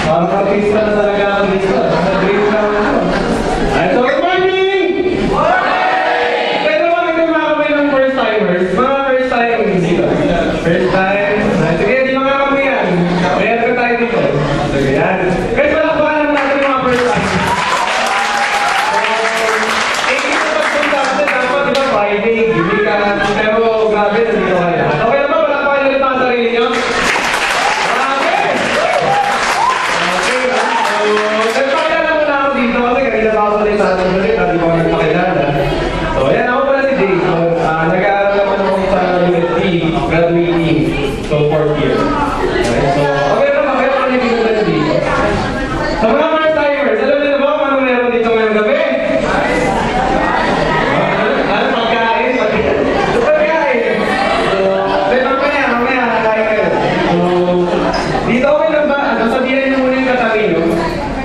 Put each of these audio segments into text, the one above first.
Parang artista na talaga ako dito. Sa dream lang ako. Ay, so good morning! Pwede ba nagtama kami ng first timers? Mga first time dito. First time. Sige, di mga kami yan. Mayroon ka tayo dito. Sige, yan. Guys, malakbahan naman natin yung mga first time. Friday, gimmick ka na. Pero grabe, nandito kayo. Okay naman, wala pa kayo ulit ang sarili nyo? Grabe! Okay, so, nagpakilala muna ako dito kasi kanina pa ako ulit sa ating ulit, hindi ko nagpakilala. So, ayan, ako pala si Jay. So, nag-aaral naman ako sa UST, graduating. So, 4th year. Okay, so, okay naman, kaya ako nagpakilala dito. So, mga first timers, alam niyo na ba kung ano meron dito ngayong gabi?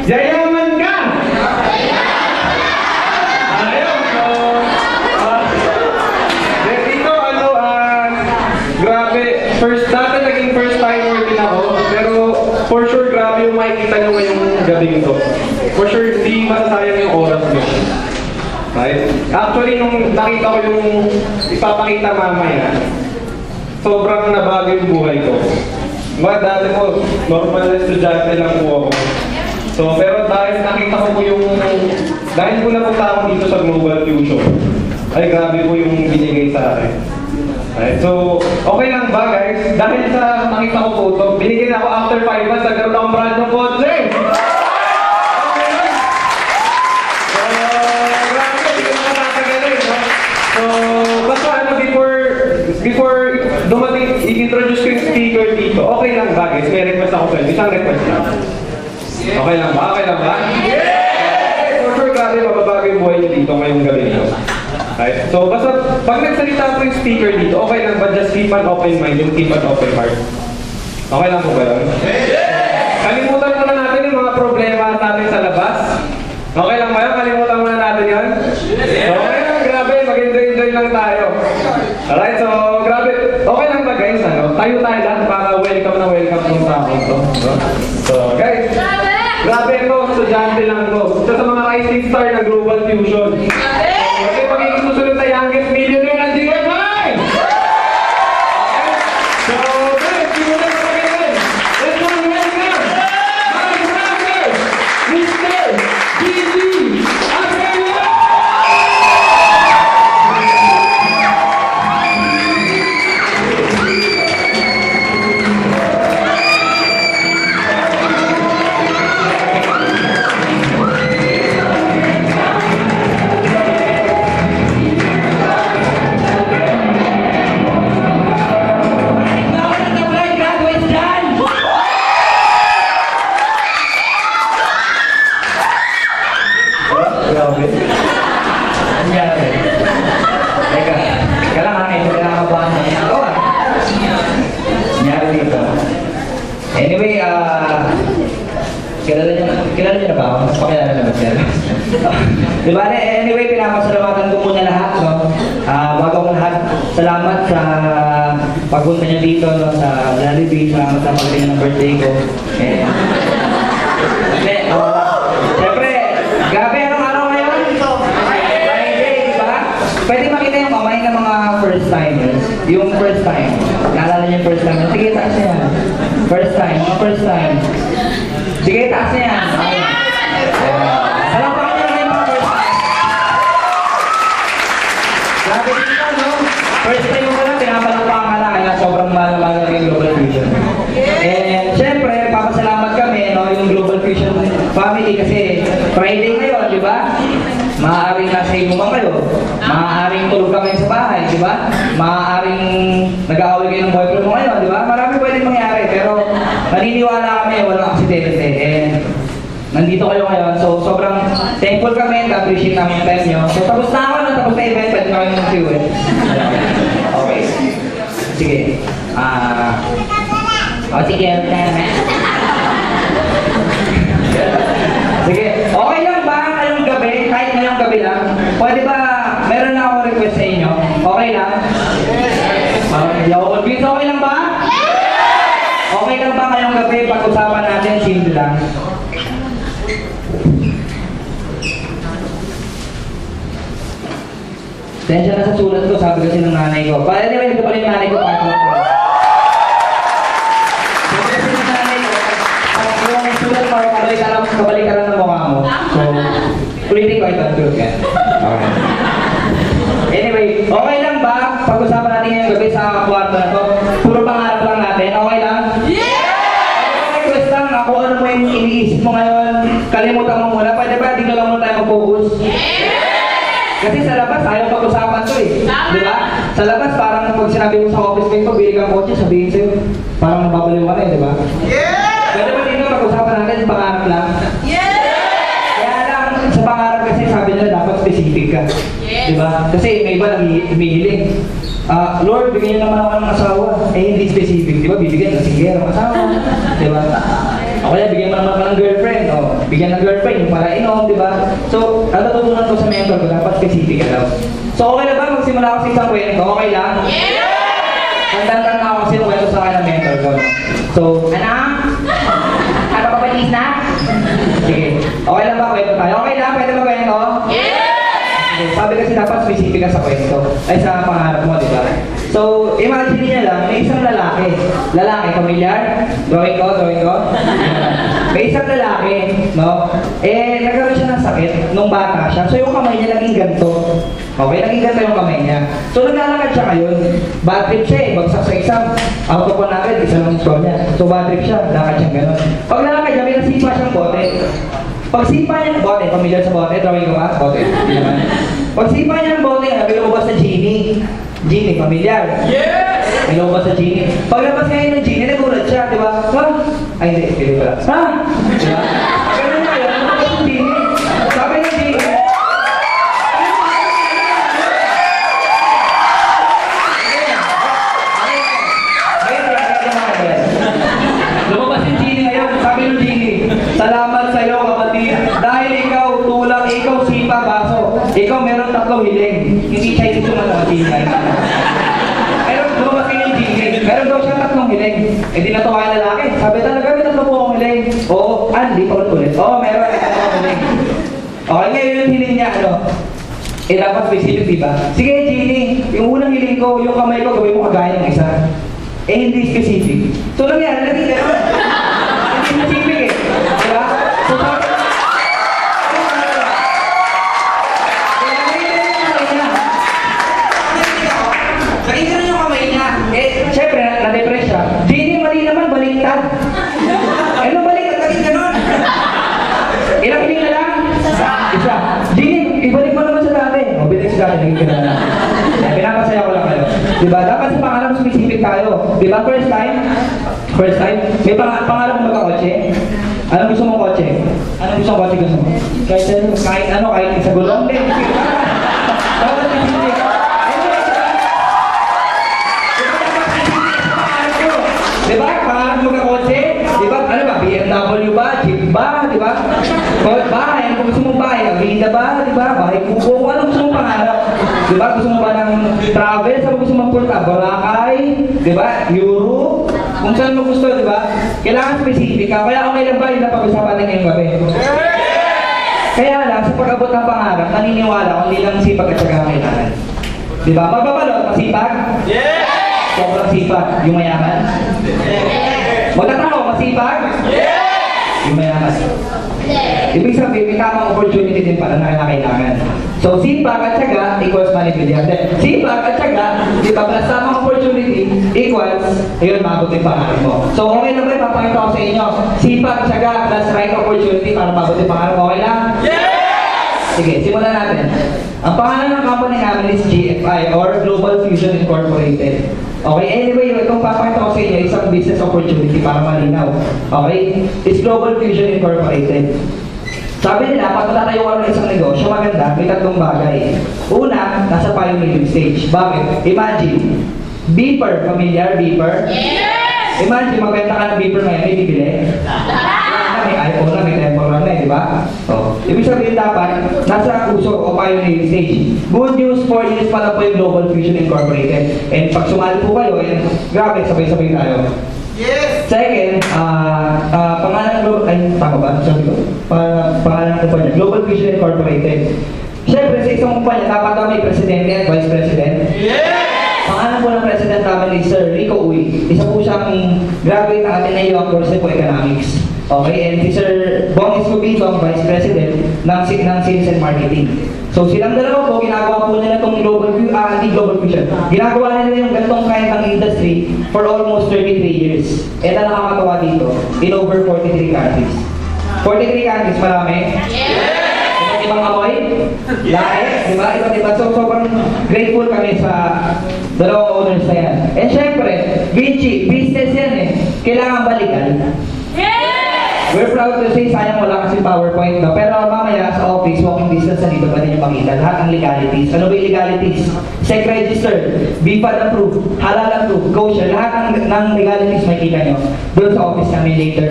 Yayaman ka! Ayun, so... dito, grabe, dati naging first timer din ako, pero for sure, grabe yung makikita nyo ngayong gabi ito. For sure, di masasayang yung oras nyo. Right? Actually, nung nakita ko yung ipapakita mamaya, sobrang nabago yung buhay ko. Dati po, normal na estudyante lang po ako. So, pero dahil nakita ko po yung... dahil po napunta ako dito sa Global Fusion, ay grabe po yung binigay sa akin. Right, so, okay lang ba guys? Dahil sa nakita ko po ito, binigyan ako after 5 months, nagkaroon akong brand ng kotse! Okay lang! So, grabe, hindi ko nakatagalit, no? So, basta ano, before dumating, i-introduce ko yung speaker dito, okay lang ba guys? May request ako sa inyo, isang request lang. Okay lang ba? Okay lang ba? Yeah! For sure, grabe, mababago yung buhay niyo dito ngayong gabi nito. Right? So, basta pag nagsalita po yung speaker dito, okay lang ba? Just keep an open mind, yung keep an open heart. Okay lang po ba yun? Kalimutan muna natin yung mga problema natin sa labas. Okay lang ba yun? Kalimutan muna natin yun? Okay lang, grabe, mag-enjoy lang tayo. Alright, so, grabe. Okay lang ba guys? Ano? Tayo lahat para welcome na welcome ng tao ito. So, guys. Grabe ito, estudyante lang ito. Isa sa mga rising star ng Global Fusion. Kasi magiging susunod na youngest millionaire ng GMI! So, guys, simulan na kami rin. Let's welcome my brother, Mr. Gigi Aquino! Anyway, kilala niyo na ba ako? Mas pakilala naman siya. Diba? Anyway, pinapasalamatan ko muna lahat. No? Bago ko lahat, salamat sa pagpunta niyo dito no? Sa Jollibee. Salamat sa pagdating ng birthday ko. Siyempre, grabe anong araw ngayon? Friday, diba? Pwede makita yung kamay ng mga first timers. Yung first time. Naalala niyo yung first time. Sige, taas niya. First time, first time. Sige, taas niya yan. Alam pa kayo na yung mga first time. Grabe dito, no? First time mo ka lang, pinapalampakan ka lang. Kaya sobrang mahal yung Global Fusion. And syempre, papasalamat kami, no? Yung Global Fusion family kasi Friday ngayon, di ba? Maaaring nasa inuman kayo. Maaaring tulog kami sa bahay, di ba? Maaaring nag-aaway kayo ng boyfriend mo ngayon, di ba? Marami pwedeng mangyari, pero naniniwala kami, walang aksidente. And nandito kayo ngayon, so sobrang thankful kami, appreciate namin yung time nyo. So tapos na ako, tapos na event, pwede kami mag-fuel. Okay. Sige. Sige. Sige. Okay lang ba ngayong gabi, kahit ngayong gabi lang? Pwede ba, meron na akong request sa inyo? Okay lang? Hindi ako confused. Okay lang ba? Okay lang lang ba ngayong gabi pag-usapan natin simple lang? Tensya na sa sulat ko, sabi kasi ng nanay ko. But anyway, ito pala yung nanay ko para ko. Sabi kasi ng nanay ko, pag yung sulat mo, kabalikaran ng mukha mo. So, ulitin ko ito, truth yan. Okay. Anyway, okay lang ba pag-usapan natin ngayong gabi sa kwarto na to? Puro pangarap lang natin, okay lang? Request lang ako ano mo yung iniisip mo ngayon, kalimutan mo muna, pwede ba di ka lang muna tayo mag-focus? Kasi sa labas, ayaw pag-usapan to eh. Di ba? Sa labas, parang pag sinabi mo sa office mate mo, bili kang kotse, sabihin sa'yo, parang nababaliw ka na eh, di ba? Pwede ba dito pag-usapan natin, pangarap lang? Kaya lang, sa pangarap kasi sabi nila dapat specific ka. Di ba? Kasi may iba humihiling. Lord, bigyan niyo naman ako ng asawa. Eh, hindi specific. Di ba? Bibigyan ng sige, ng asawa. Di ba? O kaya, bigyan mo naman ng girlfriend. O, bigyan ng girlfriend, yung para inom, di ba? So, ang natutunan ko sa mentor ko, dapat specific ka daw. So, okay na ba? Magsimula ako sa isang kwento. Okay lang? Tandang na ako kasi nung kwento sa akin ng mentor ko. So, anak? Ano pa palis na? Sige. Okay lang ba kwento tayo? Okay lang? Pwede ba kwento? Sabi kasi dapat specific ka sa kwento. Ay, sa pangarap mo, di ba? So, imagine niya lang, may isang lalaki. Lalaki, familiar? Drawing ko? May isang lalaki, no? Eh, nagkaroon siya ng sakit nung bata siya. So, yung kamay niya naging ganito. Okay, naging ganito yung kamay niya. So, naglalakad siya ngayon. Bad trip siya eh, bagsak sa exam. Out of 100, isa lang yung score niya. So, bad trip siya, lakad siya gano'n. Pag lalakad niya, may nasipa siyang bote. Pag sipa niya ng bote, familiar sa bote, drawing ko ba? Bote, hindi naman. Pag sipa niya ng bote, may lumabas na genie. Genie, familiar? Yes! May lumabas na genie. Paglabas ngayon ng genie, nagulat siya, di ba? Ha? Ay, hindi pala. Ha? Di ba? Ganun nga yun, lumabas yung genie. Sabi ng genie, lumabas yung genie ngayon, sabi ng genie, salamat sa'yo kapatid, dahil ikaw tulak, ikaw sipa baso, ikaw meron 3 hiling, hindi siya isusunod ng genie. Pero lumabas kayo yung genie, meron daw siya 3 hiling, eh di natuwa yung lalaki, sabi talaga may 3 po akong hiling, oo, hindi pa ulit, oo meron, may 3 akong hiling. Okay, ngayon yung hiling niya, ano? Eh dapat specific, diba? Sige genie, yung unang hiling ko, yung kamay ko, gawin mo kagaya ng isa. Eh, hindi specific. So, nangyari, naging gano'n. Hindi specific eh. Diba? So, sabi naging gano'n yung kamay niya. Eh, syempre, na-depress siya. Genie, mali naman, baliktad. Eh, nung baliktad, naging gano'n. Ilang hiling na lang? Isa. Genie, ibalik mo naman sa dati. O, bilik sa dati, naging gano'n na. Pinapasaya ko lang kayo. Diba? Dapat sa pangalan specific tayo. Diba? First time? May pangalan mo magkakotse? Anong gusto mong kotse? Anong gusto mong kotse gusto mo? Kahit ano, kahit isa gulong din. Dapat specific. Diba? Pangalan mo magkakotse? Diba? Ano ba? BMW ba? Jeep ba? Diba? Bahay. Ano gusto mong bahay? Avida ba? Diba? Bahay kubo. Ano gusto mong pangarap? Diba? Gusto mo ba ng travel? Saan mo gusto mong punta? Boracay? Diba? Europe? Kung saan mo gusto, diba? Kailangan specific ka. Kaya okay lang ba yung napag-usapan natin ngayong gabi? Kaya lang, sa pag-abot ng pangarap, naniniwala kung hindi lang sipag at saka kailangan. Diba? Magbabalot, masipag? Yes! Sobrang sipag. Yung mayaman? Yes! Magtatao, masipag? Yes! Yung mayaman? Ibig sabihin, may tamang opportunity din pala na kailangan. So, sipag at syaga equals manipulyan. Sipag at syaga, di ba, plus tamang opportunity equals, ayun, mabot yung pangarap mo. So, okay na ba, ipapakita ko sa inyo. Sipag, syaga, plus right opportunity para mabot yung pangarap mo. Okay lang? Yes! Sige, simulan natin. Ang pangalan ng company namin is GFI or Global Fusion Incorporated. Okay, anyway, itong papakita ko sa inyo isang business opportunity para malinaw. Okay? It's Global Fusion Incorporated. Sabi nila, pag matatayuan ng isang negosyo, maganda, may 3 bagay. Una, nasa pioneering stage. Bakit? Imagine, beeper, familiar, beeper? Yes! Imagine, magbenta ka ng beeper ngayon, may bibili? May iPhone na, may temporal na, di ba? So, ibig sabihin dapat, nasa uso o pioneering stage. Good news, 4 years pa lang po yung Global Fusion Incorporated. And pag sumali po kayo, grabe, sabay-sabay tayo. Yes! Second, Fusion Incorporated. Siyempre, sa isang kumpanya, dapat daw may presidente at vice president. Pangalan po ng president namin is Sir Rico Uy. Isa po siyang graduate ng Ateneo ang course po Economics. Okay, and si Sir Bong Escobedo ang vice president ng Sales and Marketing. So silang dalawa po, ginagawa po nila itong global fusion. Ginagawa nila yung ganitong kind ng industry for almost 33 years. And ang nakakatawa dito, in over 43 countries. 43 countries, marami? Iba't ibang amoy? Lahat? Diba? Iba't iba. So sobrang grateful kami sa dalawang owners na yan. And syempre, Vinci, business yan eh. Kailangan balikan. We're proud to say, sayang wala kasi PowerPoint na. Pero mamaya sa office, walking distance na dito, pwede nyo makita lahat ng legalities. Ano ba yung legalities? SEC registered, BPAD approved, halal approved, kosher, lahat ng legalities makikita nyo. Doon sa office kami later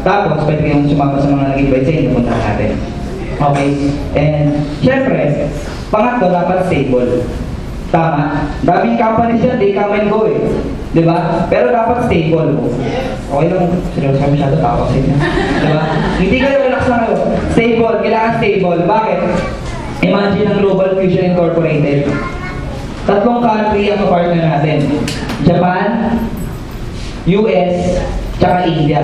tapos pwede kayong sumama sa mga nag-invite sa inyo, punta natin. Okay? And syempre, pangatlo, dapat stable. Tama. Daming companies yan, they come and go eh. Diba? Pero dapat stable. Okay lang, seryoso kami masyado tapos eh. Diba? Hindi kayo relax na kayo. Stable, kailangan stable. Bakit? Imagine ang Global Fusion Incorporated. 3 country ang partner natin. Japan, US, tsaka India.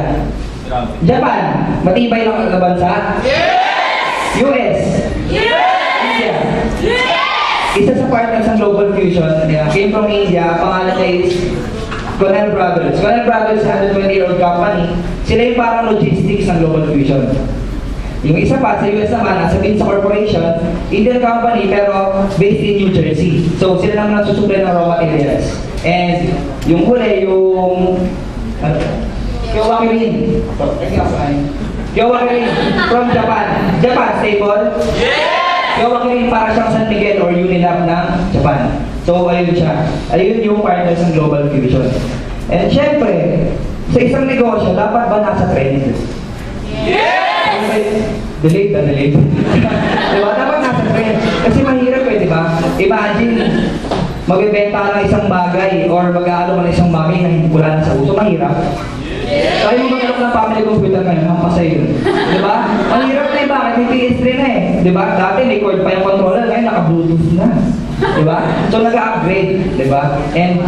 Japan, matibay lang ang bansa? US, India. Isa sa partners ng Global Fusion, came from India, pangalan niya is Connell Brothers. Connell Brothers, 120-year-old company. Sila yung parang logistics ng Global Fusion. Yung isa pa, sa US naman, nasa Vinci Corporation, Indian company pero based in New Jersey. So sila naman nagsusupply ng raw materials. And yung huli, yung Kyowa Kirin. Kyowa Kirin from Japan. Japan, stable? Kyowa Kirin para siyang San Miguel or Unilab ng Japan. So ayun siya. Ayun yung partners ng Global Fusion. And syempre, sa isang negosyo, dapat ba nasa trend? Delete na delete. Diba? Dapat nasa trend. Kasi mahirap eh, diba? Imagine, magbibenta ka ng isang bagay or mag-aalo ka ng isang bagay na hindi wala na sa uso. Mahirap. Kaya mo magkalap ng family computer ngayon, hampasay yun. Diba? Mahirap na eh, bakit? May PS3 na eh. Diba? Dati may cord pa yung controller, ngayon naka-bluetooth na. Diba? So nag-upgrade. Diba? And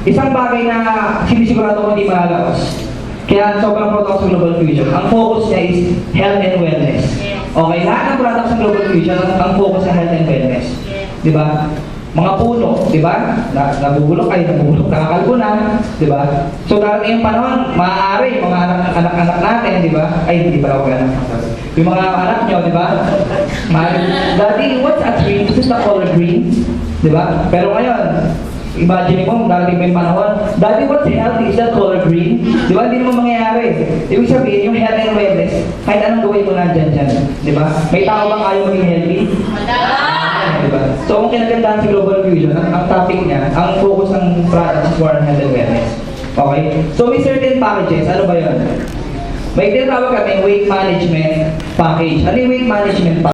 isang bagay na sinisigurado ko hindi malalaos. Kaya sobrang proud ako sa Global Fusion. Ang focus niya is health and wellness. Okay, lahat ng products ng Global Fusion, ang focus sa health and wellness. Diba? Mga puno, diba? Nabubulok kayo, nakakalbo na, diba? So darating yung panahon, maaari, mga anak-anak natin, diba? Ay, hindi pala ako anak. Yung mga anak nyo, diba? Daddy, what's a tree? This is the color green. Diba? Pero ngayon, imagine mo, darating may panahon, Daddy, what's healthy? Is that color green? Diba? Hindi naman mangyayari. Ibig sabihin, yung health and wellness, kahit anong gawin mo nandyan dyan. Diba? May tao bang ayaw maging healthy? Diba? So, kung kinagandahan sa Global Fusion, ang topic niya, ang focus ng products is for health and wellness. Okay? So, may certain packages. Ano ba yun? May tinatawag kami weight management package. Ano yung weight management package?